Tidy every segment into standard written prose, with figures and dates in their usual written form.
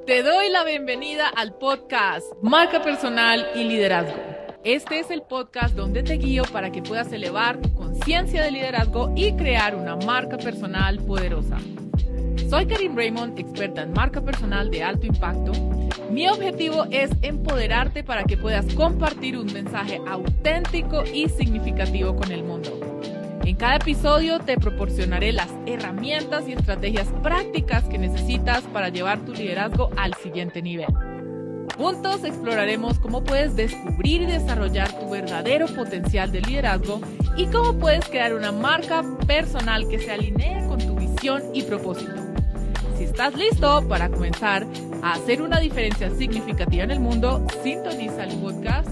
Te doy la bienvenida al podcast Marca Personal y Liderazgo. Este es el podcast donde te guío para que puedas elevar tu conciencia de liderazgo y crear una marca personal poderosa. Soy Karin Raymond, experta en marca personal de alto impacto. Mi objetivo es empoderarte para que puedas compartir un mensaje auténtico y significativo con el mundo. En cada episodio te proporcionaré las herramientas y estrategias prácticas que necesitas para llevar tu liderazgo al siguiente nivel. Juntos exploraremos cómo puedes descubrir y desarrollar tu verdadero potencial de liderazgo y cómo puedes crear una marca personal que se alinee con tu visión y propósito. Si estás listo para comenzar a hacer una diferencia significativa en el mundo, sintoniza el podcast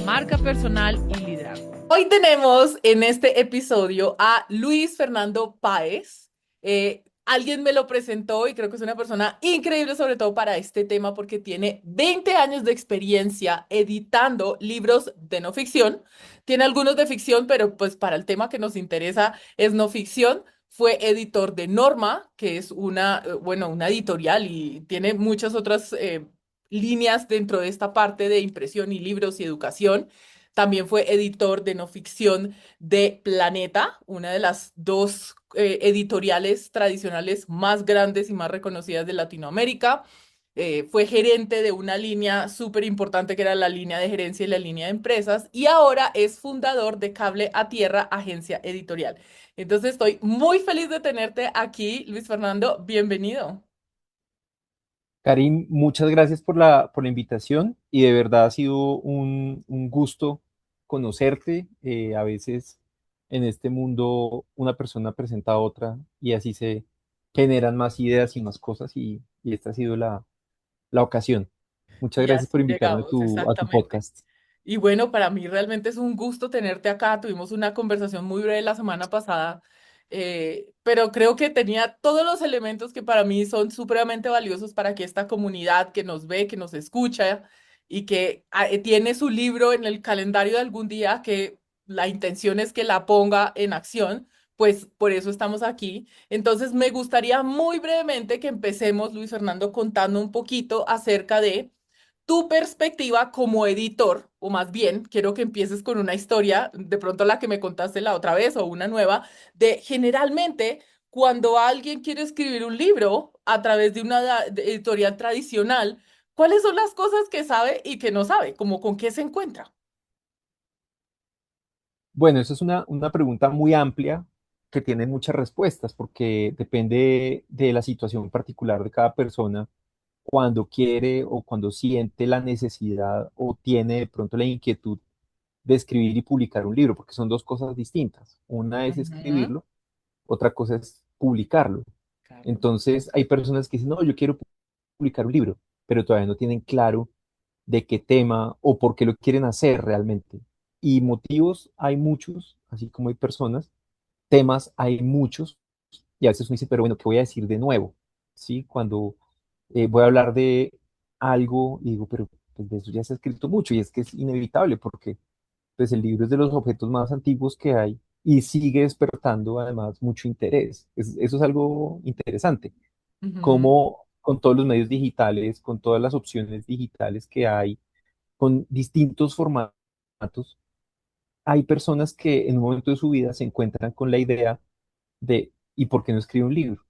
Marca Personal y Liderazgo. Hoy tenemos en este episodio a Luis Fernando Páez. Alguien me lo presentó y creo que es una persona increíble, sobre todo para este tema, porque tiene 20 años de experiencia editando libros de no ficción. Tiene algunos de ficción, pero pues para el tema que nos interesa es no ficción. Fue editor de Norma, que es una editorial y tiene muchas otras líneas dentro de esta parte de impresión y libros y educación. También fue editor de no ficción de Planeta, una de las dos editoriales tradicionales más grandes y más reconocidas de Latinoamérica. Fue gerente de una línea súper importante que era la línea de gerencia y la línea de empresas y ahora es fundador de Cable a Tierra, agencia editorial. Entonces estoy muy feliz de tenerte aquí, Luis Fernando. Bienvenido. Karim, muchas gracias por la invitación y de verdad ha sido un gusto conocerte. A veces en este mundo una persona presenta a otra y así se generan más ideas y más cosas y esta ha sido la ocasión. Muchas Y gracias por así invitarme a llegamos, tu exactamente. podcast. Y bueno, para mí realmente es un gusto tenerte acá. Tuvimos una conversación muy breve la semana pasada, pero creo que tenía todos los elementos que para mí son supremamente valiosos para que esta comunidad que nos ve, que nos escucha y que tiene su libro en el calendario de algún día, que la intención es que la ponga en acción, pues por eso estamos aquí. Entonces, me gustaría muy brevemente que empecemos, Luis Fernando, contando un poquito acerca de tu perspectiva como editor, o más bien, quiero que empieces con una historia, de pronto la que me contaste la otra vez o una nueva, de generalmente cuando alguien quiere escribir un libro a través de una editorial tradicional, ¿cuáles son las cosas que sabe y que no sabe? Como con qué se encuentra. Bueno, eso es una pregunta muy amplia que tiene muchas respuestas porque depende de la situación particular de cada persona cuando quiere o cuando siente la necesidad o tiene de pronto la inquietud de escribir y publicar un libro, porque son dos cosas distintas. Una es Ujú. escribirlo, otra cosa es publicarlo. Carlos. Entonces, hay personas que dicen, no, yo quiero publicar un libro, pero todavía no tienen claro de qué tema o por qué lo quieren hacer realmente. Y motivos hay muchos, así como hay personas, temas hay muchos, y a veces uno dice, pero bueno, ¿qué voy a decir de nuevo? ¿Sí? Cuando voy a hablar de algo y digo, pero pues, de eso ya se ha escrito mucho, y es que es inevitable porque pues el libro es de los objetos más antiguos que hay y sigue despertando además mucho interés. Eso es algo interesante, Ujú, como con todos los medios digitales, con todas las opciones digitales que hay, con distintos formatos, hay personas que en un momento de su vida se encuentran con la idea de, ¿y por qué no escribe un libro?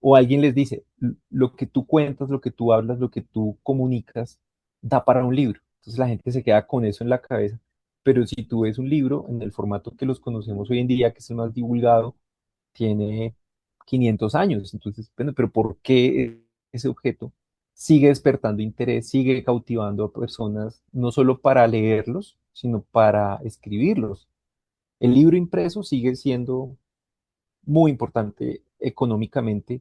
O alguien les dice, lo que tú cuentas, lo que tú hablas, lo que tú comunicas, da para un libro. Entonces la gente se queda con eso en la cabeza. Pero si tú ves un libro en el formato que los conocemos hoy en día, que es el más divulgado, tiene 500 años. Entonces, bueno, pero ¿por qué ese objeto sigue despertando interés, sigue cautivando a personas, no solo para leerlos, sino para escribirlos? El libro impreso sigue siendo muy importante económicamente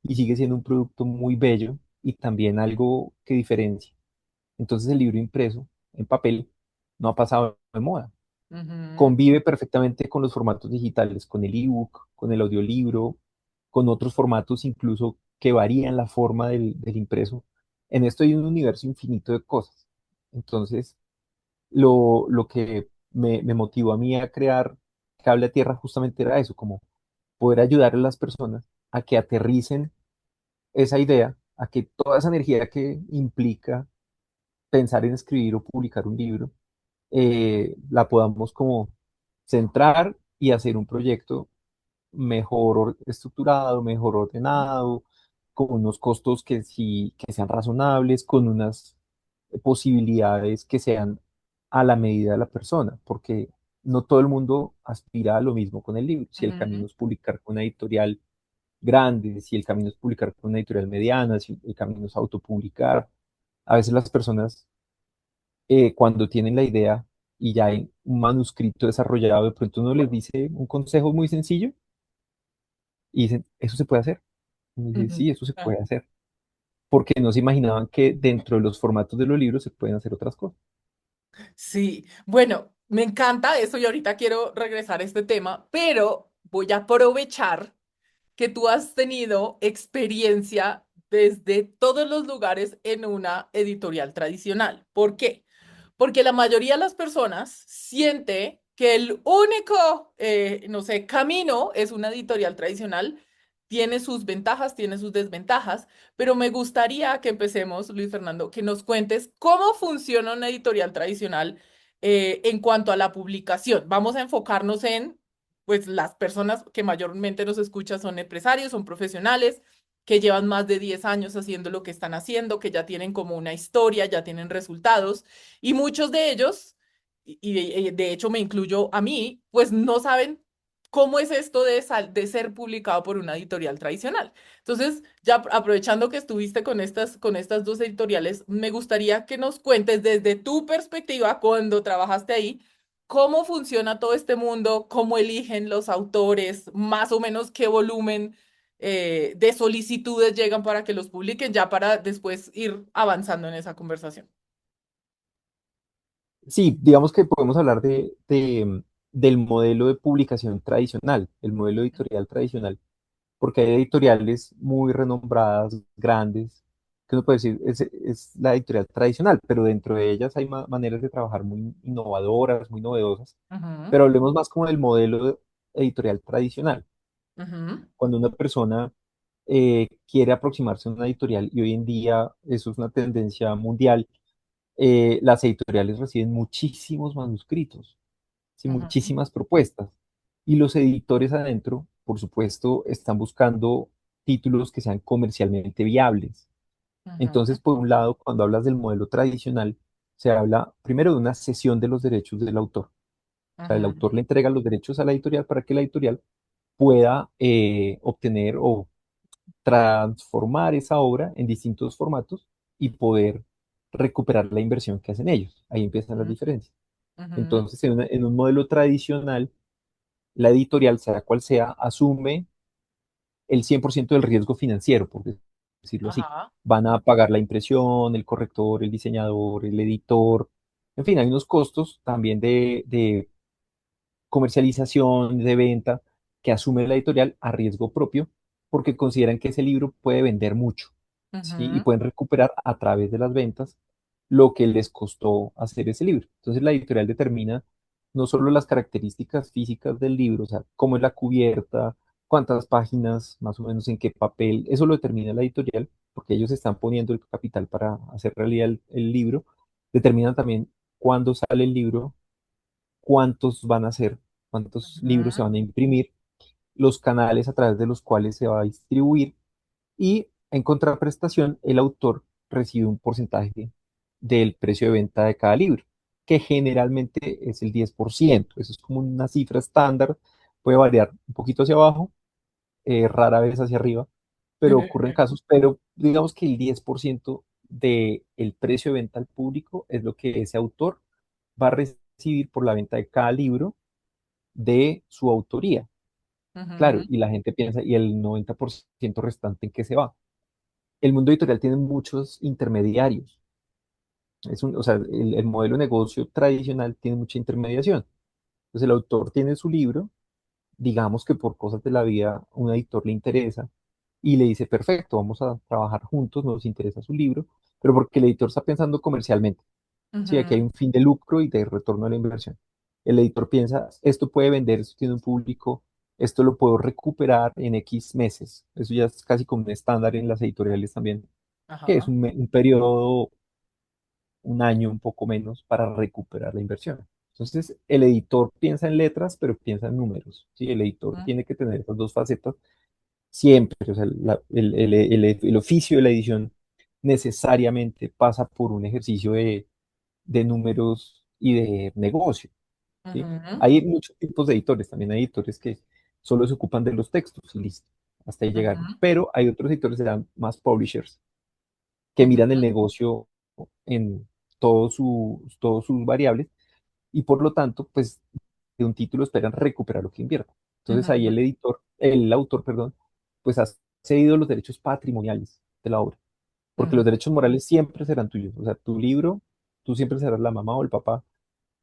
y sigue siendo un producto muy bello y también algo que diferencia. Entonces el libro impreso en papel no ha pasado de moda. ujú. Convive perfectamente con los formatos digitales, con el ebook, con el audiolibro, con otros formatos incluso que varían la forma del impreso. En esto hay un universo infinito de cosas. Entonces, lo que me motivó a mí a crear Cable a Tierra justamente era eso, como poder ayudar a las personas a que aterricen esa idea a que toda esa energía que implica pensar en escribir o publicar un libro, la podamos como centrar y hacer un proyecto mejor estructurado, mejor ordenado, con unos costos que sí, que sean razonables, con unas posibilidades que sean a la medida de la persona, porque no todo el mundo aspira a lo mismo con el libro. Si el camino Ujú, es publicar con una editorial grande, si el camino es publicar con una editorial mediana, si el camino es autopublicar, a veces las personas cuando tienen la idea y ya hay un manuscrito desarrollado, de pronto uno les dice un consejo muy sencillo y dicen, eso se puede hacer. Y uno dice, ujú. sí, eso se Ah, puede hacer. Porque no se imaginaban que dentro de los formatos de los libros se pueden hacer otras cosas. sí, bueno, me encanta eso y ahorita quiero regresar a este tema, pero voy a aprovechar que tú has tenido experiencia desde todos los lugares en una editorial tradicional. ¿Por qué? Porque la mayoría de las personas siente que el único, no sé, camino es una editorial tradicional. Tiene sus ventajas, tiene sus desventajas, pero me gustaría que empecemos, Luis Fernando, que nos cuentes cómo funciona una editorial tradicional en cuanto a la publicación. Vamos a enfocarnos en pues las personas que mayormente nos escuchan son empresarios, son profesionales, que llevan más de 10 años haciendo lo que están haciendo, que ya tienen como una historia, ya tienen resultados, y muchos de ellos, de hecho me incluyo a mí, pues no saben cómo es esto de ser publicado por una editorial tradicional. Entonces, ya aprovechando que estuviste con estas dos editoriales, me gustaría que nos cuentes desde tu perspectiva, cuando trabajaste ahí, cómo funciona todo este mundo, cómo eligen los autores, más o menos qué volumen de solicitudes llegan para que los publiquen, ya para después ir avanzando en esa conversación. Sí, digamos que podemos hablar del modelo de publicación tradicional, el modelo editorial tradicional, porque hay editoriales muy renombradas, grandes, que uno puede decir es la editorial tradicional, pero dentro de ellas hay maneras de trabajar muy innovadoras, muy novedosas, Ujú, pero hablemos más como del modelo editorial tradicional. ujú, Cuando una persona quiere aproximarse a una editorial, y hoy en día eso es una tendencia mundial, las editoriales reciben muchísimos manuscritos, ¿sí? ujú, Muchísimas propuestas. Y los editores adentro, por supuesto, están buscando títulos que sean comercialmente viables. ujú, Entonces, por un lado, cuando hablas del modelo tradicional, se habla primero de una cesión de los derechos del autor. O sea, el ujú, autor le entrega los derechos a la editorial para que la editorial pueda obtener o transformar esa obra en distintos formatos y poder recuperar la inversión que hacen ellos. Ahí empiezan las ujú, diferencias. ujú, Entonces, en un modelo tradicional, la editorial, sea cual sea, asume el 100% del riesgo financiero, por decirlo así. ajá, Van a pagar la impresión, el corrector, el diseñador, el editor. En fin, hay unos costos también de comercialización, de venta, que asume la editorial a riesgo propio, porque consideran que ese libro puede vender mucho, ¿sí? Y ujú, pueden recuperar a través de las ventas lo que les costó hacer ese libro. Entonces la editorial determina no solo las características físicas del libro, o sea, cómo es la cubierta, cuántas páginas, más o menos en qué papel, eso lo determina la editorial, porque ellos están poniendo el capital para hacer realidad el libro. Determinan también cuándo sale el libro, cuántos van a ser, cuántos libros se ujú, van a imprimir, los canales a través de los cuales se va a distribuir y en contraprestación el autor recibe un porcentaje del precio de venta de cada libro, que generalmente es el 10%. Eso es como una cifra estándar, puede variar un poquito hacia abajo, rara vez hacia arriba, pero ocurren casos, pero digamos que el 10% del precio de venta al público es lo que ese autor va a recibir por la venta de cada libro de su autoría. Claro, ujú, y la gente piensa, ¿y el 90% restante en qué se va? El mundo editorial tiene muchos intermediarios. O sea, el modelo de negocio tradicional tiene mucha intermediación. Entonces el autor tiene su libro, digamos que por cosas de la vida un editor le interesa y le dice, perfecto, vamos a trabajar juntos, nos interesa su libro, pero porque el editor está pensando comercialmente. Sí, aquí hay ujú, un fin de lucro y de retorno a la inversión. El editor piensa, esto puede vender, esto tiene un público, esto lo puedo recuperar en X meses. Eso ya es casi como un estándar en las editoriales también. que es Ajá. un periodo, un año, un poco menos, para recuperar la inversión. Entonces, el editor piensa en letras, pero piensa en números. ¿Sí? El editor Ujú, tiene que tener esas dos facetas siempre. O sea, el oficio de la edición necesariamente pasa por un ejercicio de números y de negocio. ¿Sí? ujú, Hay muchos tipos de editores. También hay editores que solo se ocupan de los textos y listo. Hasta ahí llegaron. ujú, Pero hay otros editores que se llaman más publishers, que ujú, miran el negocio en todos sus variables y por lo tanto, pues de un título esperan recuperar lo que invierten. Entonces ahí ujú, el autor, perdón, pues ha cedido los derechos patrimoniales de la obra, porque los ujú. derechos morales siempre serán tuyos. O sea, tu libro, tú siempre serás la mamá o el papá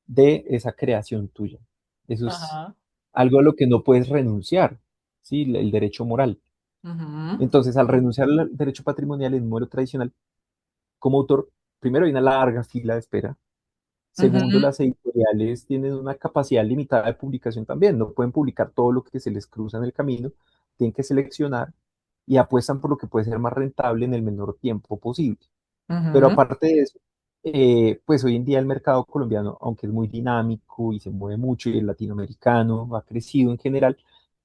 de esa creación tuya. Eso es Ajá. algo a lo que no puedes renunciar, ¿sí? El derecho moral. Ujú, Entonces, al renunciar al derecho patrimonial en un modelo tradicional, como autor, primero hay una larga fila de espera. Segundo, ujú, las editoriales tienen una capacidad limitada de publicación también. No pueden publicar todo lo que se les cruza en el camino. Tienen que seleccionar y apuestan por lo que puede ser más rentable en el menor tiempo posible. Pero ujú, aparte de eso, pues hoy en día el mercado colombiano, aunque es muy dinámico y se mueve mucho y el latinoamericano ha crecido en general,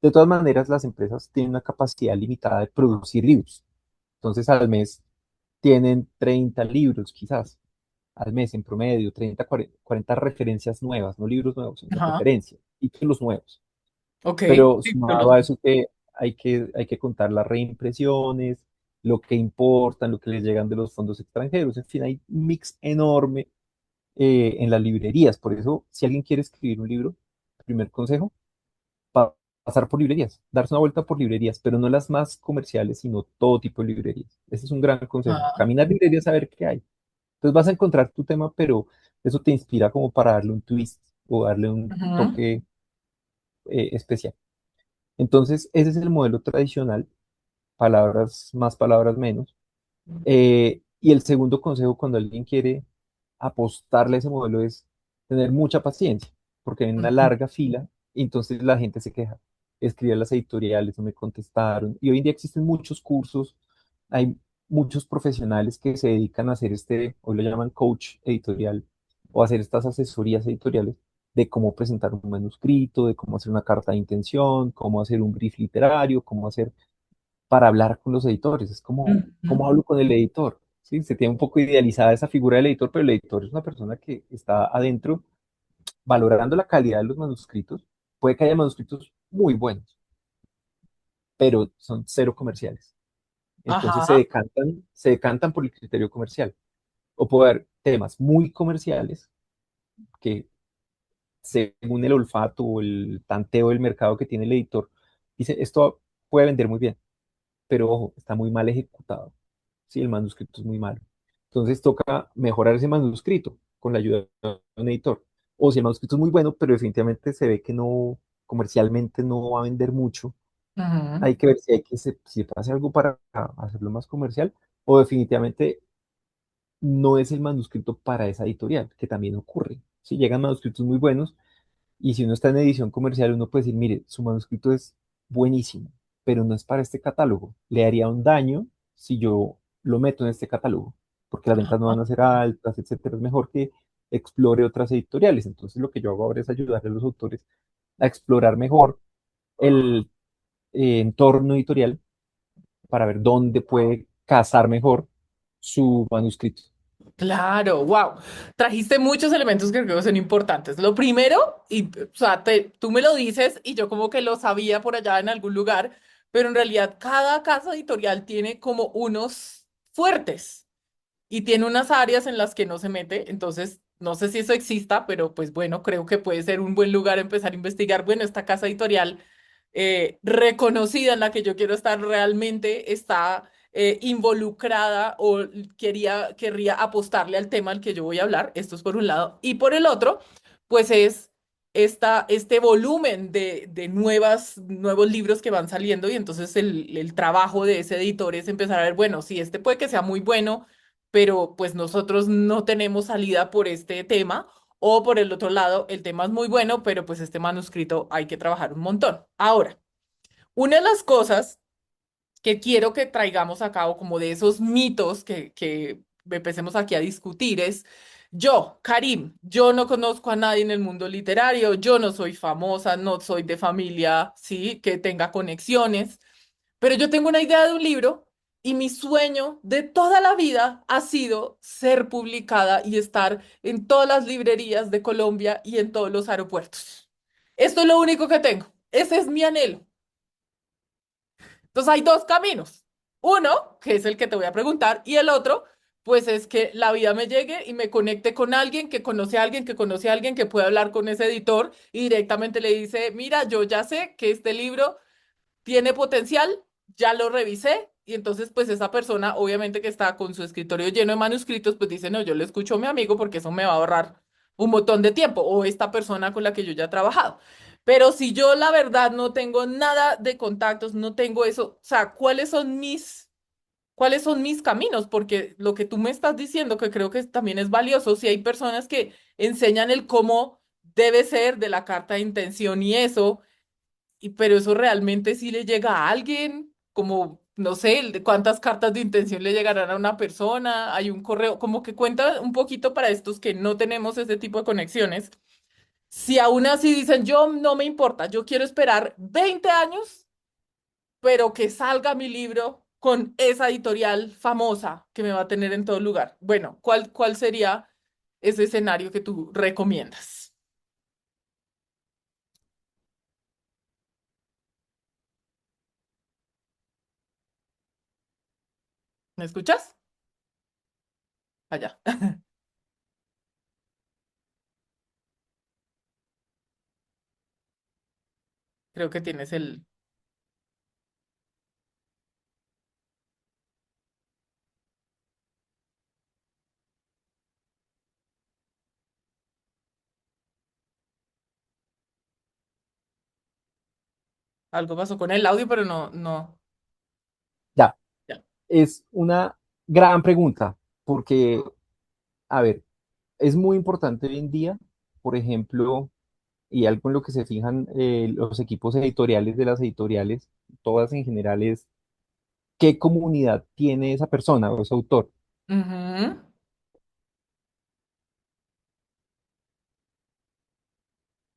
de todas maneras las empresas tienen una capacidad limitada de producir libros. Entonces al mes tienen 30 libros quizás, al mes en promedio, 30, 40 referencias nuevas, no libros nuevos, sino ajá. referencias, y los nuevos. Ok. Pero Sí, pero sumado a eso que hay que contar las reimpresiones, lo que importan, lo que les llegan de los fondos extranjeros, en fin, hay un mix enorme en las librerías. Por eso, si alguien quiere escribir un libro, primer consejo, pasar por librerías, darse una vuelta por librerías, pero no las más comerciales, sino todo tipo de librerías. Ese es un gran consejo. ajá. Caminar librerías a ver qué hay. Entonces vas a encontrar tu tema, pero eso te inspira como para darle un twist o darle un Ujú, toque especial. Entonces, ese es el modelo tradicional, palabras más, palabras menos. Y el segundo consejo cuando alguien quiere apostarle a ese modelo es tener mucha paciencia, porque hay una ujú, larga fila y entonces la gente se queja. Escribí a las editoriales, no me contestaron. Y hoy en día existen muchos cursos, hay muchos profesionales que se dedican a hacer hoy lo llaman coach editorial, o hacer estas asesorías editoriales de cómo presentar un manuscrito, de cómo hacer una carta de intención, cómo hacer un brief literario, cómo hacer para hablar con los editores. Es como, ujú. ¿cómo hablo con el editor? ¿Sí? Se tiene un poco idealizada esa figura del editor, pero el editor es una persona que está adentro valorando la calidad de los manuscritos. Puede que haya manuscritos muy buenos, pero son cero comerciales. Entonces Ajá. se decantan por el criterio comercial. O puede haber temas muy comerciales que, según el olfato o el tanteo del mercado que tiene el editor, dice, esto puede vender muy bien, pero ojo, está muy mal ejecutado. Sí, el manuscrito es muy malo. Entonces toca mejorar ese manuscrito con la ayuda de un editor. O si el manuscrito es muy bueno, pero definitivamente se ve que no, comercialmente no va a vender mucho, Ujú, hay que ver si hay que si puede hacer algo para hacerlo más comercial, o definitivamente no es el manuscrito para esa editorial, que también ocurre. Si llegan manuscritos muy buenos, y si uno está en edición comercial, uno puede decir, mire, su manuscrito es buenísimo, pero no es para este catálogo. Le haría un daño si yo lo meto en este catálogo, porque las ventas no ajá. van a ser altas, etcétera. Es mejor que explore otras editoriales. Entonces, lo que yo hago ahora es ayudarle a los autores a explorar mejor el entorno editorial para ver dónde puede casar mejor su manuscrito. Claro, wow. Trajiste muchos elementos que creo que son importantes. Lo primero, o sea, tú me lo dices y yo como que lo sabía por allá en algún lugar, pero en realidad cada casa editorial tiene como unos fuertes y tiene unas áreas en las que no se mete. Entonces, no sé si eso exista, pero pues bueno, creo que puede ser un buen lugar empezar a investigar. Bueno, esta casa editorial reconocida en la que yo quiero estar realmente está involucrada o querría apostarle al tema al que yo voy a hablar. Esto es por un lado. Y por el otro, pues es este volumen de nuevos libros que van saliendo y entonces el trabajo de ese editor es empezar a ver, bueno, sí, este puede que sea muy bueno, pero pues nosotros no tenemos salida por este tema. O por el otro lado, el tema es muy bueno, pero pues este manuscrito hay que trabajar un montón. Ahora, una de las cosas que quiero que traigamos a cabo como de esos mitos que empecemos aquí a discutir es, yo, Karim, yo no conozco a nadie en el mundo literario, yo no soy famosa, no soy de familia, sí, que tenga conexiones, pero yo tengo una idea de un libro y mi sueño de toda la vida ha sido ser publicada y estar en todas las librerías de Colombia y en todos los aeropuertos. Esto es lo único que tengo. Ese es mi anhelo. Entonces hay dos caminos. Uno, que es el que te voy a preguntar, y el otro, pues es que la vida me llegue y me conecte con alguien que conoce a alguien que conoce a alguien que puede hablar con ese editor y directamente le dice, mira, yo ya sé que este libro tiene potencial, ya lo revisé. Y entonces, pues esa persona, obviamente que está con su escritorio lleno de manuscritos, pues dice, no, yo le escucho a mi amigo porque eso me va a ahorrar un montón de tiempo, o esta persona con la que yo ya he trabajado. Pero si yo la verdad no tengo nada de contactos, no tengo eso, o sea, cuáles son mis caminos? Porque lo que tú me estás diciendo, que creo que también es valioso, si hay personas que enseñan el cómo debe ser de la carta de intención y eso, pero eso realmente sí le llega a alguien, como, no sé, el de cuántas cartas de intención le llegarán a una persona, hay un correo, como que cuenta un poquito para estos que no tenemos ese tipo de conexiones. Si aún así dicen, yo no me importa, yo quiero esperar 20 años, pero que salga mi libro con esa editorial famosa que me va a tener en todo lugar. Bueno, ¿cuál sería ese escenario que tú recomiendas? ¿Me escuchas? Allá. Creo que tienes el... Algo pasó con el audio, pero no, no. Ya, Ya. es una gran pregunta, porque, a ver, es muy importante hoy en día, por ejemplo, y algo en lo que se fijan los equipos editoriales de las editoriales, todas en general, es qué comunidad tiene esa persona o ese autor. Ujú.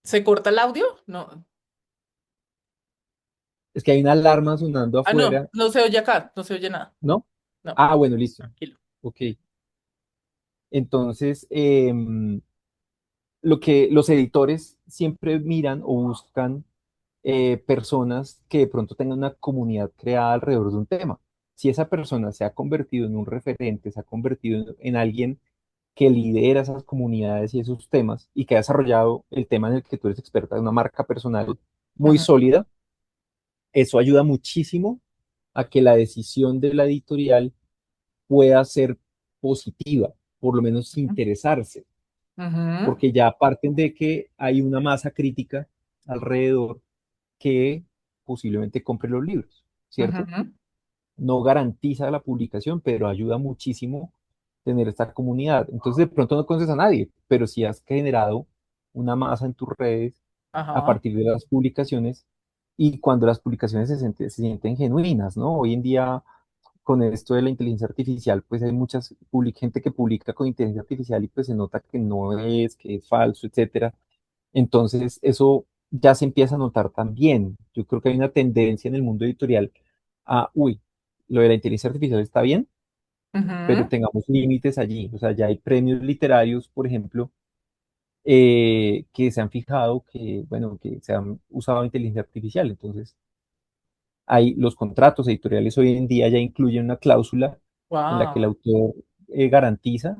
¿Se corta el audio? No. Es que hay una alarma sonando Ah, no, afuera, no se oye acá, no se oye nada. ¿no? No, Ah, bueno, listo. tranquilo. Ok. Entonces, lo que los editores siempre miran o buscan personas que de pronto tengan una comunidad creada alrededor de un tema. Si esa persona se ha convertido en un referente, se ha convertido en alguien que lidera esas comunidades y esos temas y que ha desarrollado el tema en el que tú eres experta, una marca personal muy Ujú, sólida, eso ayuda muchísimo a que la decisión de la editorial pueda ser positiva, por lo menos interesarse, ujú, porque ya parten de que hay una masa crítica alrededor que posiblemente compre los libros, ¿cierto? ujú, No garantiza la publicación, pero ayuda muchísimo tener esta comunidad. Entonces, de pronto no conoces a nadie, pero si has generado una masa en tus redes a ajá, partir de las publicaciones y cuando las publicaciones se sienten genuinas, ¿no? Hoy en día, con esto de la inteligencia artificial, pues hay muchas gente que publica con inteligencia artificial y pues se nota que no es, que es falso, etcétera. Entonces, eso ya se empieza a notar también. Yo creo que hay una tendencia en el mundo editorial a, uy, lo de la inteligencia artificial está bien, pero ujú, tengamos límites allí. O sea, ya hay premios literarios, por ejemplo, que se han fijado que, bueno, que se han usado inteligencia artificial. Entonces, hay los contratos editoriales hoy en día ya incluyen una cláusula en la que el wow, autor garantiza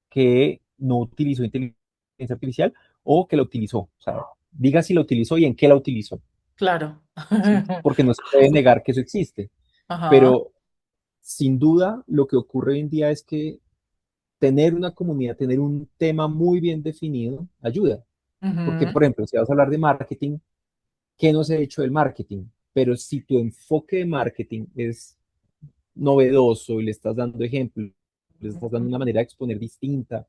que no utilizó inteligencia artificial o que la utilizó. O sea, diga si la utilizó y en qué la utilizó, claro. ¿sí? Porque no se puede negar que eso existe. Ajá, Pero sin duda, lo que ocurre hoy en día es que tener una comunidad, tener un tema muy bien definido, ayuda. Porque, ujú, por ejemplo, si vas a hablar de marketing, ¿qué no se ha hecho del marketing? Pero si tu enfoque de marketing es novedoso y le estás dando ejemplos, le estás dando una manera de exponer distinta,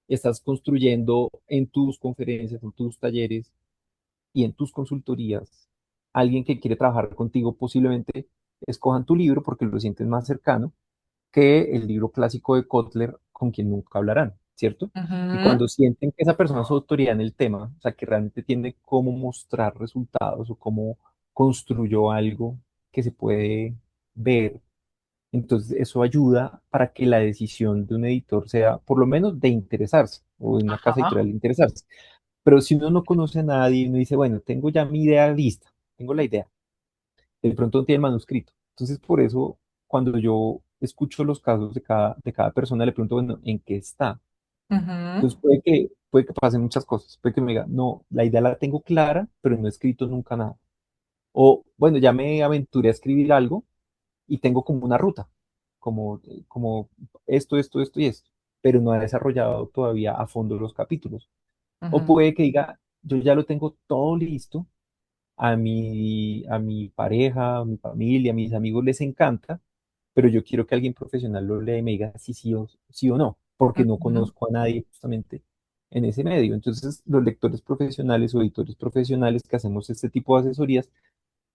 estás construyendo en tus conferencias, en tus talleres y en tus consultorías alguien que quiere trabajar contigo posiblemente, escojan tu libro porque lo sienten más cercano que el libro clásico de Kotler con quien nunca hablarán, ¿cierto? Y Ujú, cuando sienten que esa persona es autoridad en el tema, o sea, que realmente tiene cómo mostrar resultados o cómo construyó algo que se puede ver, entonces eso ayuda para que la decisión de un editor sea por lo menos de interesarse o de una casa editorial ajá, de interesarse. Pero si uno no conoce a nadie y uno dice, bueno, tengo ya mi idea lista, tengo la idea, de pronto no tiene el manuscrito. Entonces, por eso, cuando yo escucho los casos de cada persona, le pregunto, bueno, ¿en qué está? ujú, Entonces, puede que pasen muchas cosas. Puede que me diga, no, la idea la tengo clara, pero no he escrito nunca nada. O, bueno, ya me aventuré a escribir algo y tengo como una ruta, como esto y esto, pero no he desarrollado todavía a fondo los capítulos. O ujú, puede que diga, yo ya lo tengo todo listo, a mi pareja, a mi familia, a mis amigos les encanta, pero yo quiero que alguien profesional lo lea y me diga si sí o no, porque no ujú, conozco a nadie justamente en ese medio. Entonces, los lectores profesionales o editores profesionales que hacemos este tipo de asesorías,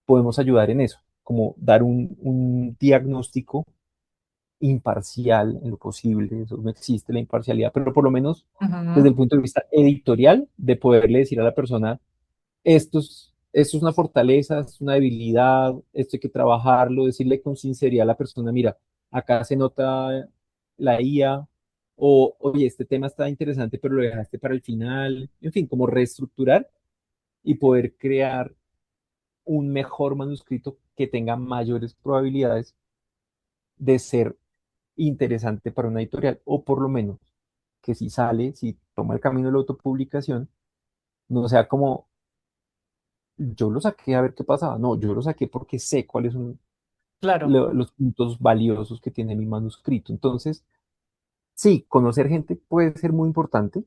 podemos ayudar en eso, como dar un diagnóstico imparcial en lo posible, eso no existe la imparcialidad, pero por lo menos desde ujú, el punto de vista editorial, de poderle decir a la persona, esto es una fortaleza, es una debilidad, esto hay que trabajarlo, decirle con sinceridad a la persona, mira, acá se nota la IA, o oye, este tema está interesante, pero lo dejaste para el final, en fin, como reestructurar y poder crear un mejor manuscrito que tenga mayores probabilidades de ser interesante para una editorial, o por lo menos que si sale, si toma el camino de la autopublicación, no sea como yo lo saqué a ver qué pasaba. No, yo lo saqué porque sé cuáles son claro. los puntos valiosos que tiene mi manuscrito. Entonces, sí, conocer gente puede ser muy importante,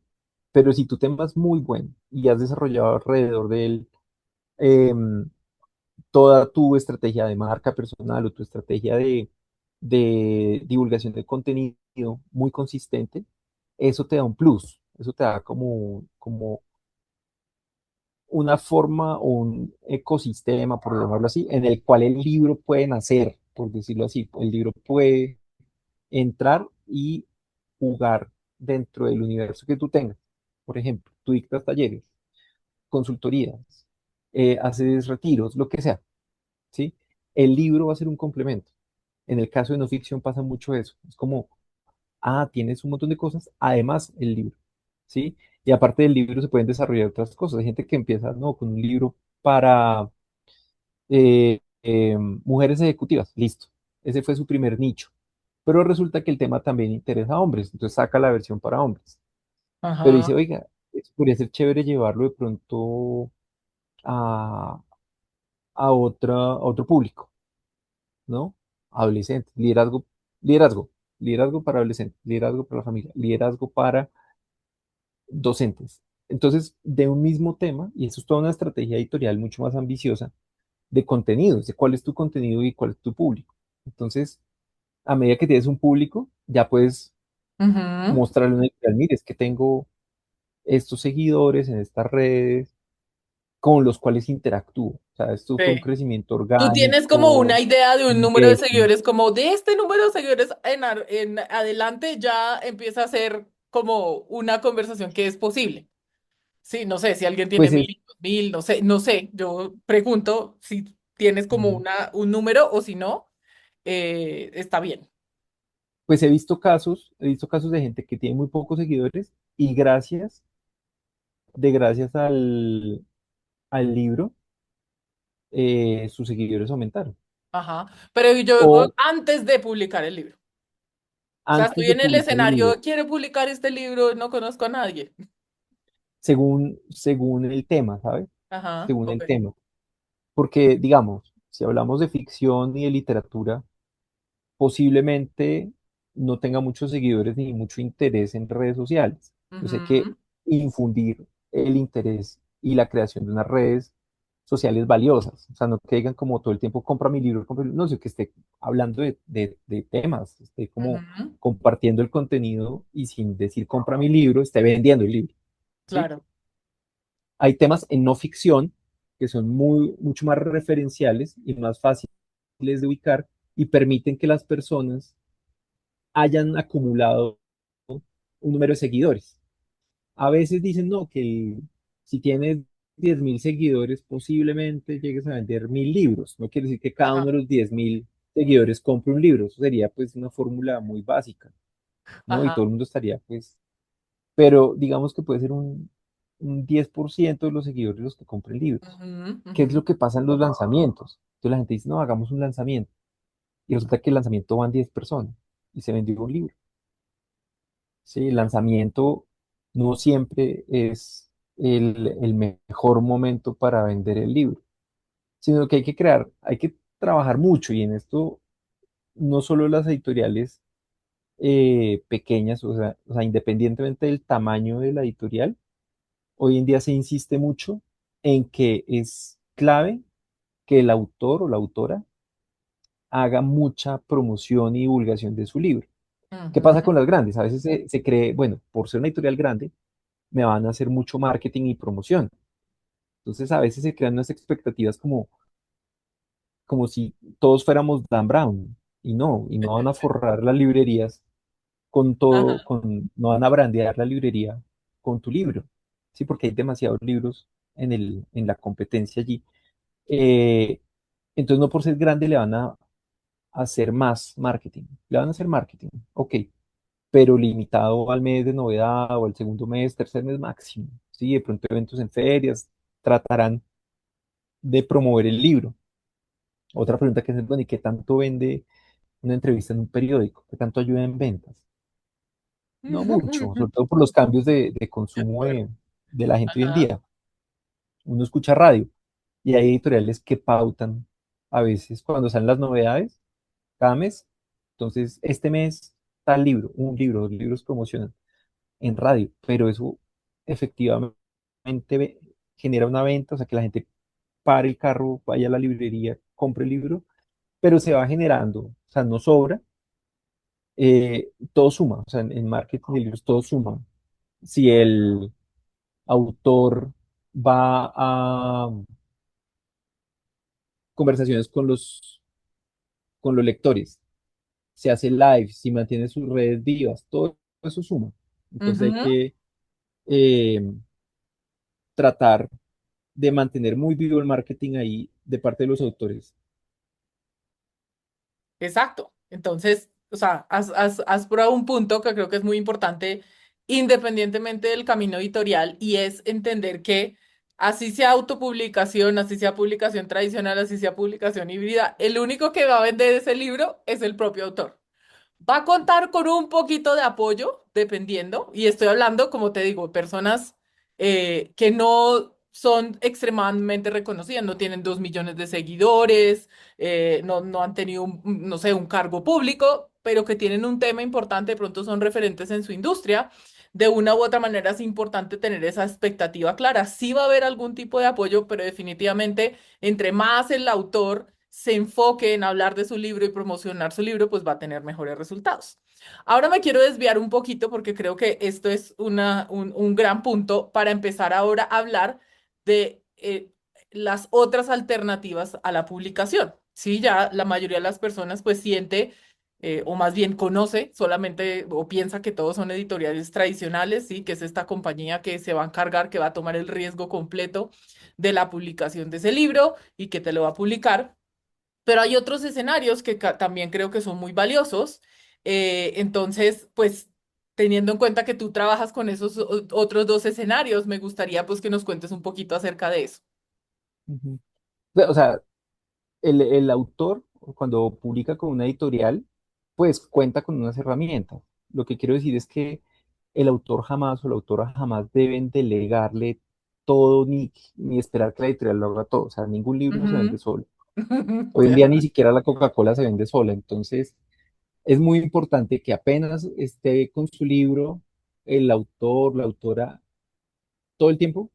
pero si tu tema es muy bueno y has desarrollado alrededor de él em, toda tu estrategia de marca personal o tu estrategia de divulgación de contenido muy consistente, eso te da un plus, eso te da como una forma o un ecosistema, por llamarlo así, en el cual el libro puede nacer, por decirlo así. El libro puede entrar y jugar dentro del universo que tú tengas. Por ejemplo, tú dictas talleres, consultorías, haces retiros, lo que sea, ¿sí? El libro va a ser un complemento. En el caso de no ficción pasa mucho eso. Es como, tienes un montón de cosas, además el libro, ¿sí? Y aparte del libro se pueden desarrollar otras cosas. Hay gente que empieza, no, con un libro para mujeres ejecutivas, listo. Ese fue su primer nicho. Pero resulta que el tema también interesa a hombres, entonces saca la versión para hombres. Pero Ajá. dice, oiga, eso podría ser chévere llevarlo de pronto a, a otro público, ¿no? Adolescentes, liderazgo, liderazgo para adolescentes, liderazgo para la familia, liderazgo para docentes. Entonces, de un mismo tema, y eso es toda una estrategia editorial mucho más ambiciosa, de contenidos, de cuál es tu contenido y cuál es tu público. Entonces, a medida que tienes un público, ya puedes Ujú. mostrarle una editorial, mire, es que tengo estos seguidores en estas redes con los cuales interactúo. O sea, esto fue un Sí. crecimiento Tú tienes como una orgánico, idea de un número de engagement. seguidores, como de este número de seguidores en adelante ya empieza a ser como una conversación que es posible. Sí, no sé si alguien tiene Pues, 1.000, 2.000, no sé, no sé. Yo pregunto si tienes como un número o si no, está bien. pues he visto casos de gente que tiene muy pocos seguidores y gracias al libro, sus seguidores aumentaron. Ajá. Pero yo O antes de publicar el libro. O sea, antes estoy de en el publicar el libro, escenario, quiero publicar este libro, no conozco a nadie. según el tema, ¿sabes? Ajá, Según ok. el tema. Porque, digamos, si hablamos de ficción y de literatura, posiblemente no tenga muchos seguidores ni mucho interés en redes sociales. Entonces hay que Ujú, infundir el interés y la creación de unas redes sociales valiosas. O sea, no que digan como todo el tiempo, compra mi libro, compra mi libro", no, sino que esté hablando de temas, esté como ujú, compartiendo el contenido y sin decir compra mi libro, esté vendiendo el libro. ¿Sí? claro. Hay temas en no ficción que son mucho más referenciales y más fáciles de ubicar y permiten que las personas hayan acumulado un número de seguidores. A veces dicen, no, si tienes 10.000 seguidores, posiblemente llegues a vender 1.000 libros. No quiere decir que cada Ajá, uno de los 10.000 seguidores compre un libro. Eso sería pues una fórmula muy básica, ¿no? Y todo ajá. el mundo estaría pues, pero digamos que puede ser un 10% de los seguidores los que compren libros. Ujú, ¿Qué es ujú. lo que pasa en los lanzamientos? Entonces la gente dice, no, hagamos un lanzamiento. Y resulta que el lanzamiento van 10 personas y se vendió un libro. Sí, el lanzamiento no siempre es el mejor momento para vender el libro, sino que hay que crear, hay que trabajar mucho y en esto no solo las editoriales pequeñas, o sea, independientemente del tamaño de la editorial, hoy en día se insiste mucho en que es clave que el autor o la autora haga mucha promoción y divulgación de su libro. ¿Qué pasa Ujú. con las grandes? A veces se cree, bueno, por ser una editorial grande, me van a hacer mucho marketing y promoción. Entonces a veces se crean unas expectativas como si todos fuéramos Dan Brown y no van a forrar las librerías con todo, Ajá. no van a brandear la librería con tu libro, ¿sí? Porque hay demasiados libros en la competencia allí. Eh, entonces no por ser grande le van a hacer más marketing, le van a hacer marketing, ok, pero limitado al mes de novedad o al segundo mes, tercer mes máximo, ¿sí? De pronto eventos en ferias, tratarán de promover el libro. Otra pregunta que es, bueno, ¿y qué tanto vende una entrevista en un periódico? ¿Qué tanto ayuda en ventas? No mucho, sobre todo por los cambios de De consumo acuerdo. de la gente hoy en Ajá. día. Uno escucha radio y hay editoriales que pautan a veces cuando salen las novedades, cada mes. Entonces, este mes, tal libro, un libro, dos libros promocionan en radio, pero eso efectivamente genera una venta, o sea, que la gente pare el carro, vaya a la librería, compre el libro, pero se va generando, o sea, no sobra, todo suma, o sea, en marketing de libros todo suma. Si el autor va a conversaciones con los lectores, se hace live, si mantiene sus redes vivas, todo eso suma. Entonces hay Ujú. que eh, tratar de mantener muy vivo el marketing ahí de parte de los autores. Exacto. Entonces, o sea, has probado un punto que creo que es muy importante, independientemente del camino editorial, y es entender que así sea autopublicación, así sea publicación tradicional, así sea publicación híbrida, el único que va a vender ese libro es el propio autor. Va a contar con un poquito de apoyo, dependiendo, y estoy hablando, como te digo, personas que no son extremadamente reconocidas, no tienen 2 millones de seguidores, no han tenido, no sé, un cargo público, pero que tienen un tema importante, de pronto son referentes en su industria. De una u otra manera es importante tener esa expectativa clara. Sí va a haber algún tipo de apoyo, pero definitivamente entre más el autor se enfoque en hablar de su libro y promocionar su libro, pues va a tener mejores resultados. Ahora me quiero desviar un poquito porque creo que esto es un gran punto para empezar ahora a hablar de las otras alternativas a la publicación. Sí, ya la mayoría de las personas pues siente o más bien conoce solamente o piensa que todos son editoriales tradicionales, sí, que es esta compañía que se va a encargar, que va a tomar el riesgo completo de la publicación de ese libro y que te lo va a publicar. Pero hay otros escenarios que también creo que son muy valiosos. Entonces, pues, teniendo en cuenta que tú trabajas con esos otros dos escenarios, me gustaría pues que nos cuentes un poquito acerca de eso. Ujú. O sea, el autor, cuando publica con una editorial, pues cuenta con unas herramientas. Lo que quiero decir es que el autor jamás o la autora jamás deben delegarle todo ni esperar que la editorial lo haga todo. O sea, ningún libro se vende Ujú. solo. Hoy De en día ni acuerdo. siquiera la Coca-Cola se vende sola. Entonces, es muy importante que apenas esté con su libro, el autor, la autora, todo el tiempo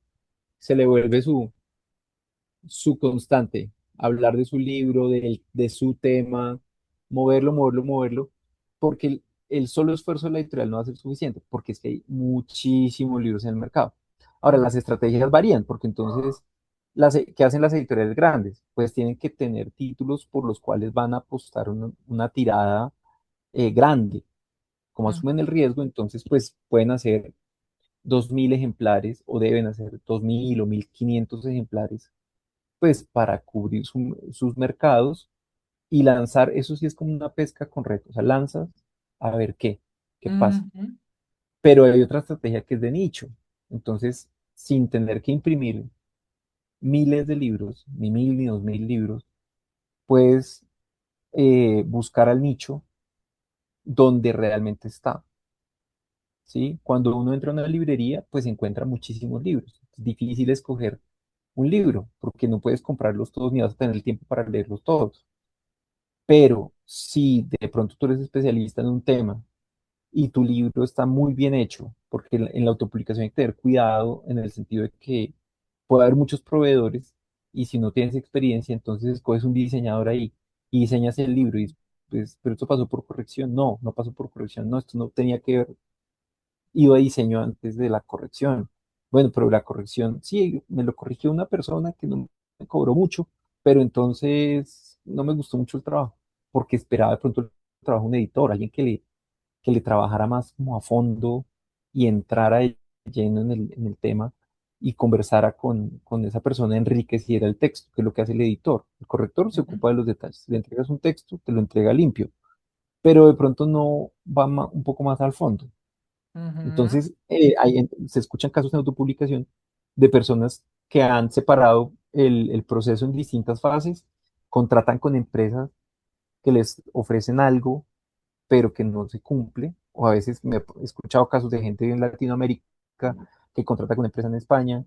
se le vuelve su constante, hablar de su libro, de su tema, moverlo, moverlo, moverlo, porque el solo esfuerzo de la editorial no va a ser suficiente, porque es que hay muchísimos libros en el mercado. Ahora, las estrategias varían, porque entonces ¿qué hacen las editoriales grandes? Pues tienen que tener títulos por los cuales van a apostar una tirada grande. Como Mm, asumen el riesgo, entonces pues pueden hacer 2.000 ejemplares o deben hacer 2.000 o 1.500 ejemplares, pues para cubrir sus mercados y lanzar, eso sí es como una pesca con retos, o sea, lanzas a ver qué pasa. ujú, Pero hay otra estrategia que es de nicho. Entonces, sin tener que imprimir miles de libros, ni 1.000 ni 2.000 libros, puedes buscar al nicho donde realmente está, ¿sí? Cuando uno entra a una librería, pues encuentra muchísimos libros. Es difícil escoger un libro, porque no puedes comprarlos todos ni vas a tener el tiempo para leerlos todos. Pero si de pronto tú eres especialista en un tema y tu libro está muy bien hecho, porque en la autopublicación hay que tener cuidado en el sentido de que puede haber muchos proveedores y si no tienes experiencia, entonces escoges un diseñador ahí y diseñas el libro y pues, pero esto pasó por corrección. No, no pasó por corrección. No, esto no tenía que ver, iba a diseño antes de la corrección. Bueno, pero la corrección, sí, me lo corrigió una persona que no me cobró mucho, pero entonces no me gustó mucho el trabajo, porque esperaba de pronto el trabajo de un editor, alguien que le trabajara más como a fondo y entrara de lleno en el tema y conversara con esa persona, enriqueciera el texto, que es lo que hace el editor. El corrector se ujú, ocupa de los detalles. Le entregas un texto, te lo entrega limpio, pero de pronto no va un poco más al fondo. ujú, Entonces, se escuchan casos en autopublicación de personas que han separado el proceso en distintas fases, contratan con empresas que les ofrecen algo pero que no se cumple. O a veces me he escuchado casos de gente en Latinoamérica que contrata con una empresa en España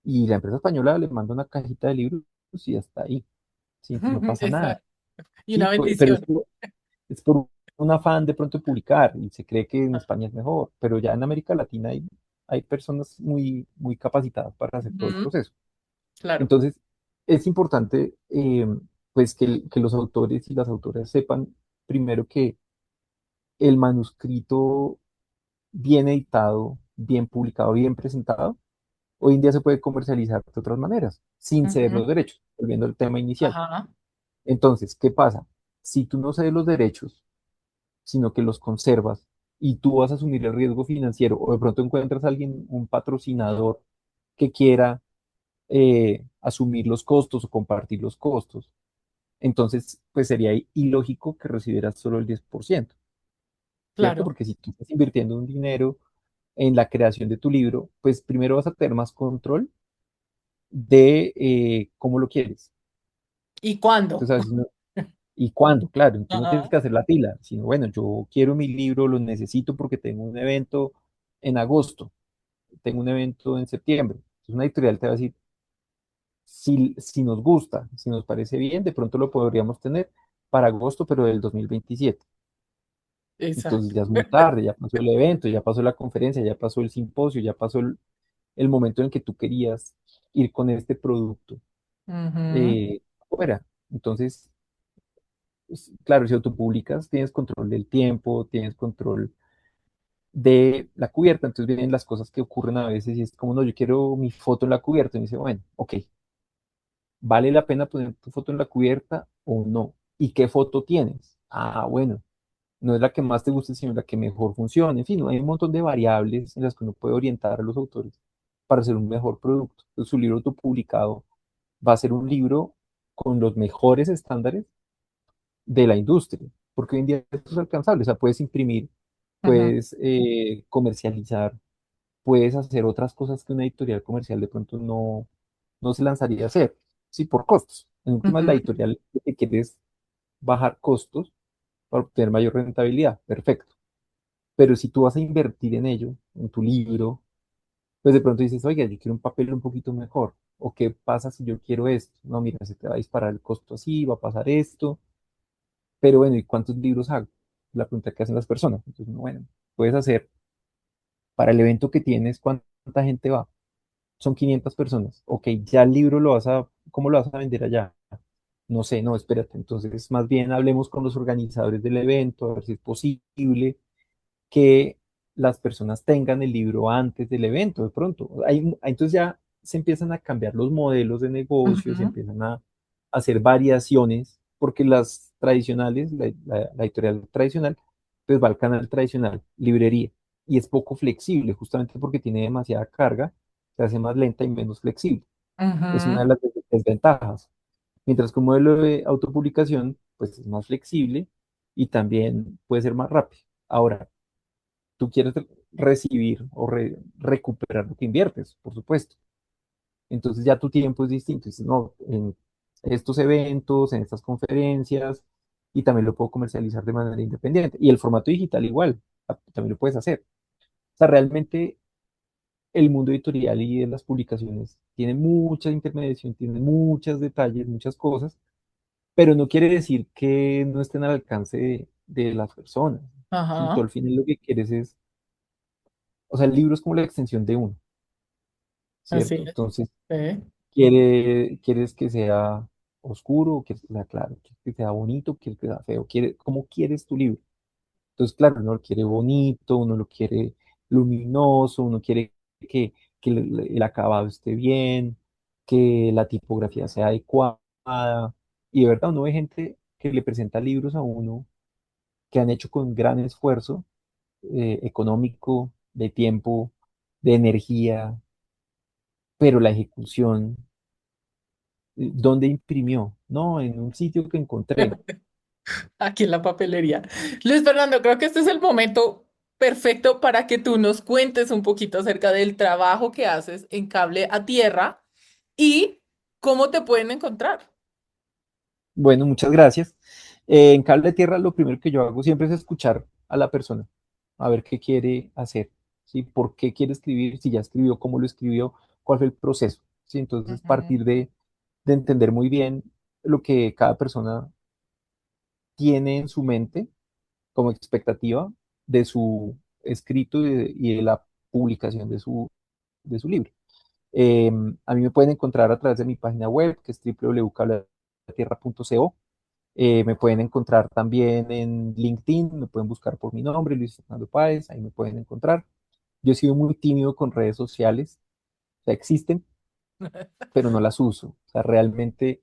y la empresa española le manda una cajita de libros y hasta ahí. Sí, entonces no pasa nada. Exacto. Y Sí, una pero bendición. es por un afán de pronto de publicar y se cree que en España es mejor, pero ya en América Latina hay personas muy, muy capacitadas para hacer todo el Ujú, proceso. claro. Entonces, es importante pues que los autores y las autoras sepan primero que el manuscrito bien editado, bien publicado, bien presentado, hoy en día se puede comercializar de otras maneras, sin ceder Ujú, los derechos, volviendo al tema inicial. ajá. Entonces, ¿qué pasa? Si tú no cedes los derechos, sino que los conservas y tú vas a asumir el riesgo financiero, o de pronto encuentras a alguien, un patrocinador que quiera asumir los costos o compartir los costos, entonces, pues sería ilógico que recibieras solo el 10%, ¿cierto? Claro. Porque si tú estás invirtiendo un dinero en la creación de tu libro, pues primero vas a tener más control de cómo lo quieres. ¿Y cuándo? Entonces, a veces ¿y cuándo? Claro, entonces no tienes Ajá. que hacer la fila, sino bueno, yo quiero mi libro, lo necesito porque tengo un evento en agosto, tengo un evento en septiembre. Entonces una editorial te va a decir, si nos gusta, si nos parece bien, de pronto lo podríamos tener para agosto, pero del 2027. Entonces Exacto. ya es muy tarde, ya pasó el evento, ya pasó la conferencia, ya pasó el simposio, ya pasó el momento en el que tú querías ir con este producto Ujú, eh, fuera. Entonces, claro, si autopublicas, tienes control del tiempo, tienes control de la cubierta, entonces vienen las cosas que ocurren a veces y es como, no, yo quiero mi foto en la cubierta. Y me dice, bueno, ok, ¿vale la pena poner tu foto en la cubierta o no? ¿Y qué foto tienes? Ah, bueno, no es la que más te guste, sino la que mejor funcione. En fin, hay un montón de variables en las que uno puede orientar a los autores para hacer un mejor producto. Entonces, su libro autopublicado va a ser un libro con los mejores estándares de la industria, porque hoy en día esto es alcanzable, o sea, puedes imprimir, ujú, puedes comercializar, puedes hacer otras cosas que una editorial comercial de pronto no se lanzaría a hacer, sí, por costos. En últimas, la ujú, editorial lo que quiere es bajar costos para obtener mayor rentabilidad, perfecto. Pero si tú vas a invertir en ello, en tu libro, pues de pronto dices, oiga, yo quiero un papel un poquito mejor. ¿O qué pasa si yo quiero esto? No, mira, se te va a disparar el costo así, va a pasar esto. Pero bueno, ¿y cuántos libros hago? La pregunta que hacen las personas. Entonces, bueno, puedes hacer para el evento que tienes, ¿cuánta gente va? Son 500 personas. Ok, ya el libro ¿cómo lo vas a vender allá? No sé, no, espérate. Entonces, más bien hablemos con los organizadores del evento, a ver si es posible que las personas tengan el libro antes del evento, de pronto. Entonces ya se empiezan a cambiar los modelos de negocio, se Ujú, empiezan a hacer variaciones, porque las tradicionales, la editorial tradicional, pues va al canal tradicional, librería, y es poco flexible, justamente porque tiene demasiada carga, se hace más lenta y menos flexible. Es una ujú. de las desventajas. Mientras que un modelo de autopublicación, pues es más flexible y también puede ser más rápido. Ahora, tú quieres recibir o recuperar lo que inviertes, por supuesto. Entonces ya tu tiempo es distinto. Dices, no, en estos eventos, en estas conferencias, y también lo puedo comercializar de manera independiente. Y el formato digital igual, también lo puedes hacer. O sea, realmente el mundo editorial y de las publicaciones tiene mucha intermediación, tiene muchos detalles, muchas cosas, pero no quiere decir que no estén al alcance de las personas. Si tú Ajá, al final lo que quieres es, o sea, el libro es como la extensión de uno, así ¿cierto? es. Entonces, Sí. quieres que sea oscuro, o quieres que sea claro, quieres que sea bonito, quieres que sea feo, ¿cómo quieres tu libro? Entonces, claro, uno lo quiere bonito, uno lo quiere luminoso, uno quiere que el acabado esté bien, que la tipografía sea adecuada. Y de verdad, uno ve gente que le presenta libros a uno que han hecho con gran esfuerzo económico, de tiempo, de energía, pero la ejecución, ¿dónde imprimió? No, en un sitio que encontré. Aquí en la papelería. Luis Fernando, creo que este es el momento perfecto para que tú nos cuentes un poquito acerca del trabajo que haces en Cable a Tierra y cómo te pueden encontrar. Bueno, muchas gracias. En Cable de Tierra lo primero que yo hago siempre es escuchar a la persona, a ver qué quiere hacer, ¿sí? ¿Por qué quiere escribir? Si ya escribió, cómo lo escribió, cuál fue el proceso, ¿sí? Entonces, Ujú, partir de entender muy bien lo que cada persona tiene en su mente como expectativa de su escrito y de la publicación de su libro. A mí me pueden encontrar a través de mi página web, que es www.cableatierra.co. Me pueden encontrar también en LinkedIn, me pueden buscar por mi nombre, Luis Fernando Páez, ahí me pueden encontrar. Yo he sido muy tímido con redes sociales, o sea, existen, pero no las uso. O sea, realmente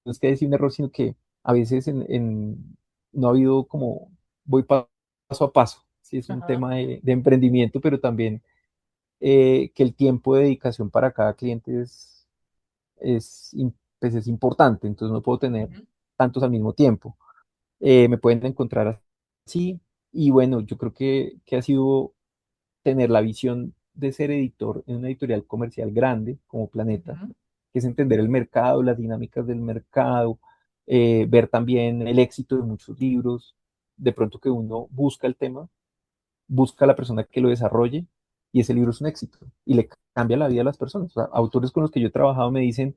no es que haya sido un error, sino que a veces no ha habido como, voy paso a paso. Sí, es un ajá, tema de emprendimiento, pero también que el tiempo de dedicación para cada cliente pues es importante, entonces no puedo tener ujú, tantos al mismo tiempo. Me pueden encontrar así. Y bueno, yo creo que ha sido tener la visión de ser editor en una editorial comercial grande como Planeta, ujú. que es entender el mercado, las dinámicas del mercado, ver también el éxito de muchos libros, de pronto que uno busca el tema, busca a la persona que lo desarrolle y ese libro es un éxito y le cambia la vida a las personas. O sea, autores con los que yo he trabajado me dicen,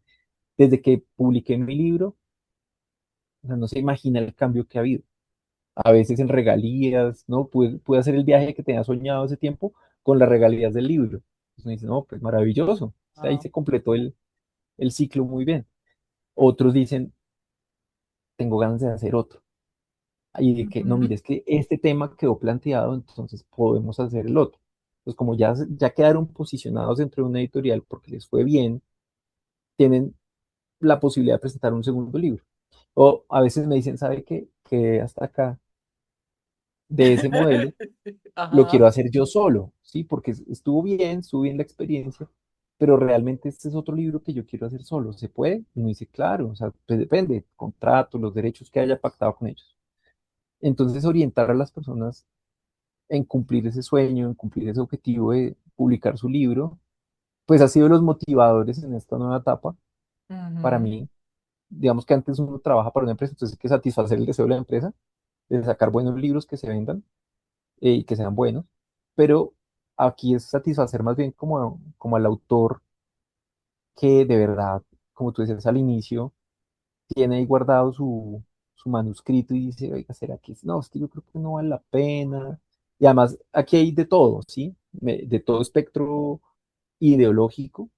desde que publiqué mi libro, o sea, no se imagina el cambio que ha habido a veces en regalías, ¿no? Pude hacer el viaje que tenía soñado hace tiempo con las regalías del libro. Entonces me dice, no, pues maravilloso. O sea, ahí Ah, se completó el ciclo muy bien. Otros dicen, tengo ganas de hacer otro. Y de que, no, ujú, mire, es que este tema quedó planteado, entonces podemos hacer el otro. Pues como ya quedaron posicionados dentro de una editorial porque les fue bien, tienen la posibilidad de presentar un segundo libro. O a veces me dicen, ¿sabe qué? Que hasta acá de ese modelo lo quiero ajá, hacer yo solo, ¿sí? Porque estuvo bien la experiencia, pero realmente este es otro libro que yo quiero hacer solo. ¿Se puede? Y uno dice, claro, o sea, pues depende, contrato, los derechos que haya pactado con ellos. Entonces, orientar a las personas en cumplir ese sueño, en cumplir ese objetivo de publicar su libro, pues ha sido de los motivadores en esta nueva etapa para ujú. mí. Digamos que antes uno trabaja para una empresa, entonces hay que satisfacer el deseo de la empresa de sacar buenos libros que se vendan y que sean buenos, pero aquí es satisfacer más bien como al autor que de verdad, como tú decías al inicio, tiene ahí guardado su manuscrito y dice, oiga, ¿será que no? Es que yo creo que no vale la pena. Y además, aquí hay de todo, ¿sí? De todo espectro ideológico,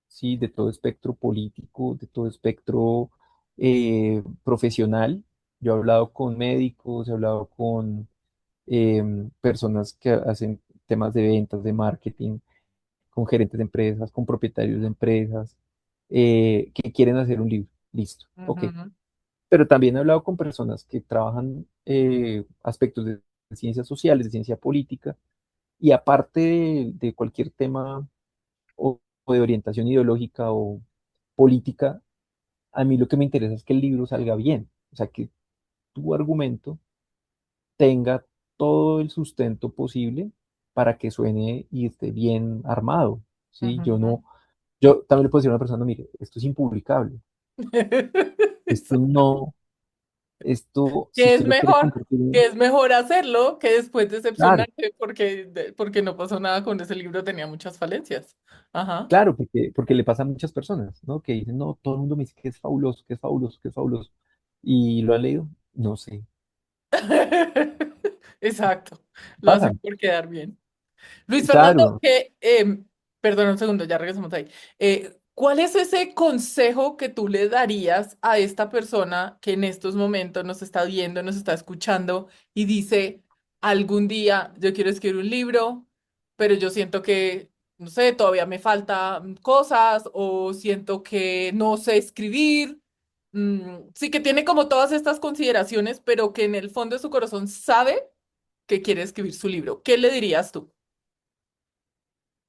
¿sí? De todo espectro político, de todo espectro profesional. Yo he hablado con médicos, he hablado con personas que hacen temas de ventas, de marketing, con gerentes de empresas, con propietarios de empresas, que quieren hacer un libro. Listo, ok. Ujú, Pero también he hablado con personas que trabajan aspectos de ciencias sociales, de ciencia política, y aparte de cualquier tema o de orientación ideológica o política, a mí lo que me interesa es que el libro salga bien, o sea, que tu argumento tenga todo el sustento posible para que suene y esté bien armado, ¿sí? Yo ujú. no, yo también le puedo decir a una persona, mire, esto es impublicable, esto no, esto, si usted lo quiere compartir, Que es mejor hacerlo que después claro, decepcionarse porque no pasó nada con ese libro, tenía muchas falencias. Ajá. claro, porque le pasa a muchas personas, ¿no? Que dicen, no, todo el mundo me dice que es fabuloso, que es fabuloso, que es fabuloso. ¿Y lo ha leído? No sé. Exacto. Lo Pasa. hacen por quedar bien. Luis Fernando, Claro, perdón un segundo, ya regresamos ahí. ¿Cuál es ese consejo que tú le darías a esta persona que en estos momentos nos está viendo, nos está escuchando y dice, algún día yo quiero escribir un libro, pero yo siento que, no sé, todavía me faltan cosas o siento que no sé escribir? Sí, que tiene como todas estas consideraciones, pero que en el fondo de su corazón sabe que quiere escribir su libro. ¿Qué le dirías tú?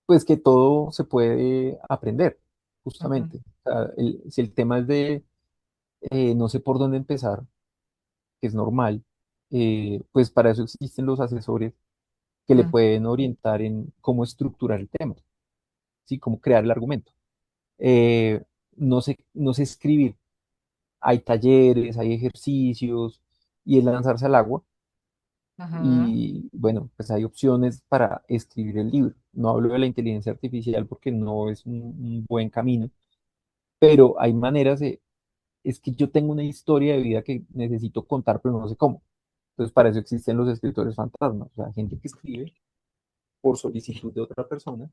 pues que todo se puede aprender, Ujú, justamente. O sea, si el tema es de no sé por dónde empezar, que es normal, pues para eso existen los asesores que le ujú, pueden orientar en cómo estructurar el tema, ¿sí? Cómo crear el argumento. Eh, no sé escribir. Hay talleres, hay ejercicios, y es lanzarse al agua. ujú. Y bueno, pues hay opciones para escribir el libro. No hablo de la inteligencia artificial porque no es un buen camino, pero hay maneras de, es que yo tengo una historia de vida que necesito contar, pero no sé cómo. Entonces, para eso existen los escritores fantasmas, o sea, gente que escribe por solicitud de otra persona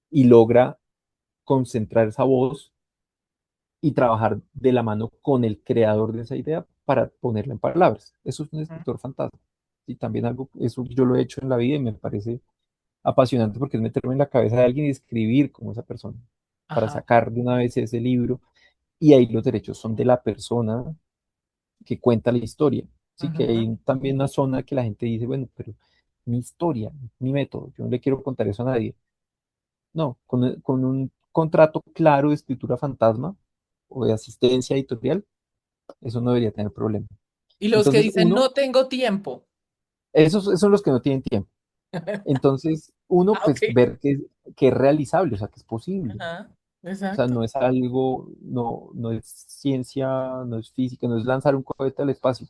y logra concentrar esa voz y trabajar de la mano con el creador de esa idea para ponerla en palabras. Eso es un escritor fantasma. Y también algo, eso yo lo he hecho en la vida y me parece apasionante porque es meterme en la cabeza de alguien y escribir como esa persona, para Ajá, sacar de una vez ese libro. Y ahí los derechos son de la persona que cuenta la historia. Sí, que ujú. hay también una zona que la gente dice, bueno, pero mi historia, mi método, yo no le quiero contar eso a nadie. No, con un contrato claro de escritura fantasma o de asistencia editorial, eso no debería tener problema. Y los que Entonces, dicen no tengo tiempo. esos son los que no tienen tiempo. Entonces, uno, Ah, ok. pues, ver que es realizable, o sea, que es posible. Ajá, O sea, exacto, no es algo, no es ciencia, no es física, no es lanzar un cohete al espacio.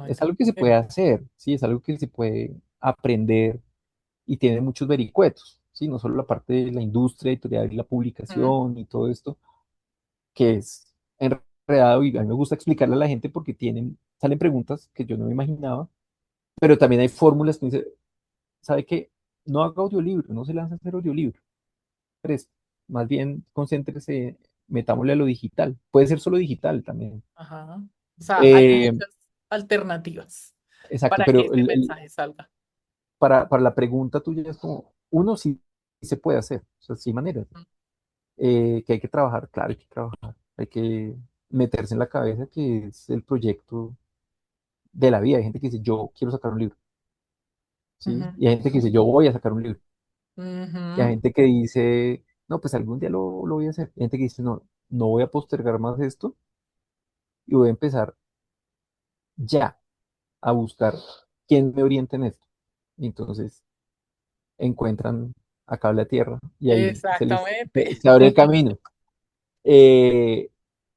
Es exactamente. algo que se puede hacer, sí, es algo que se puede aprender y tiene muchos vericuetos, sí, no solo la parte de la industria editorial y la Ujú, publicación y todo esto, que es enredado y a mí me gusta explicarle a la gente porque salen preguntas que yo no me imaginaba, pero también hay fórmulas que dice, ¿sabe qué? No haga audiolibro, no se lance a hacer audiolibro, tres, más bien concéntrese, metámosle a lo digital, puede ser solo digital también. ajá. O sea, hay Eh, muchas alternativas exacto, para que pero ese mensaje salga. para la pregunta tuya es como, uno sí se puede hacer, o sea, sí hay maneras, que hay que trabajar, claro, hay que trabajar, hay que meterse en la cabeza que es el proyecto de la vida. Hay gente que dice, yo quiero sacar un libro, ¿sí? Ujú, Y hay gente que dice, yo voy a sacar un libro. Y hay ujú. gente que dice, no, pues algún día lo voy a hacer. Y hay gente que dice, no, no voy a postergar más esto y voy a empezar ya a buscar quién me oriente en esto. Y entonces encuentran a Cable a Tierra y ahí Exactamente. se abre el camino. Eh,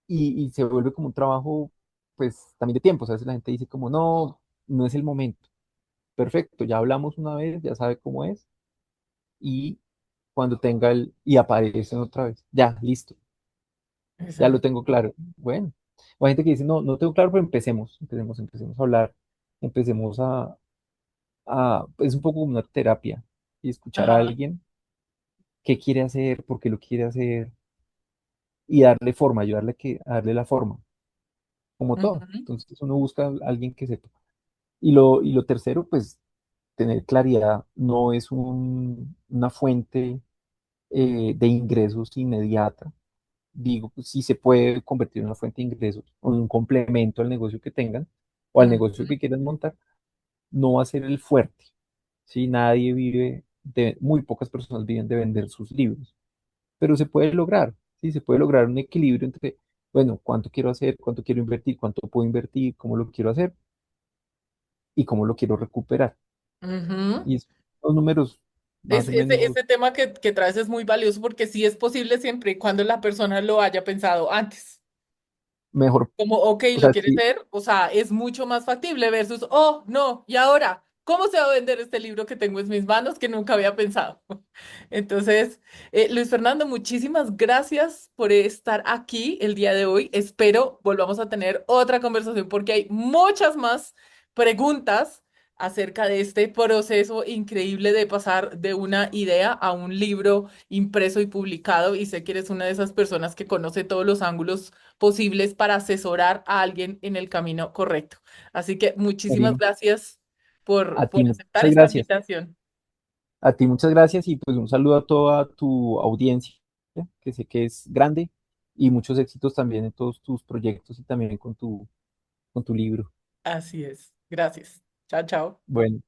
y se vuelve como un trabajo, pues también de tiempo. O sea, a veces la gente dice como, no, no es el momento. Perfecto, ya hablamos una vez, ya sabe cómo es. Y cuando tenga y aparecen otra vez, ya, listo, ya lo Exacto. tengo claro. Bueno, o hay gente que dice, no, no tengo claro, pero empecemos a hablar, empecemos es un poco como una terapia y escuchar a Ajá. alguien qué quiere hacer, por qué lo quiere hacer y darle forma, ayudarle a darle la forma, como todo. Ujú, Entonces uno busca a alguien que sepa. Y lo tercero, pues tener claridad no es una fuente de ingresos inmediata. Digo, pues, sí se puede convertir en una fuente de ingresos o en un complemento al negocio que tengan o al negocio Ujú. que quieran montar, no va a ser el fuerte. ¿Sí? Nadie vive muy pocas personas viven de vender sus libros, pero se puede lograr, ¿sí? Se puede lograr un equilibrio entre, bueno, cuánto quiero hacer, cuánto quiero invertir, cuánto puedo invertir, cómo lo quiero hacer y cómo lo quiero recuperar. Ujú. Y los números más o menos Ese tema que traes es muy valioso porque sí es posible siempre y cuando la persona lo haya pensado antes. mejor, Como, ok, o lo sea, quiere sí, hacer, o sea, es mucho más factible versus, oh, no, ¿y ahora? ¿Cómo se va a vender este libro que tengo en mis manos que nunca había pensado? Entonces, Luis Fernando, muchísimas gracias por estar aquí el día de hoy. Espero volvamos a tener otra conversación porque hay muchas más preguntas acerca de este proceso increíble de pasar de una idea a un libro impreso y publicado. Y sé que eres una de esas personas que conoce todos los ángulos posibles para asesorar a alguien en el camino correcto. Así que muchísimas Karina, gracias a por ti aceptar muchas esta gracias. invitación. A ti muchas gracias y pues un saludo a toda tu audiencia, que sé que es grande, y muchos éxitos también en todos tus proyectos y también con tu libro. Así es. Gracias. Chao, chao. Bueno.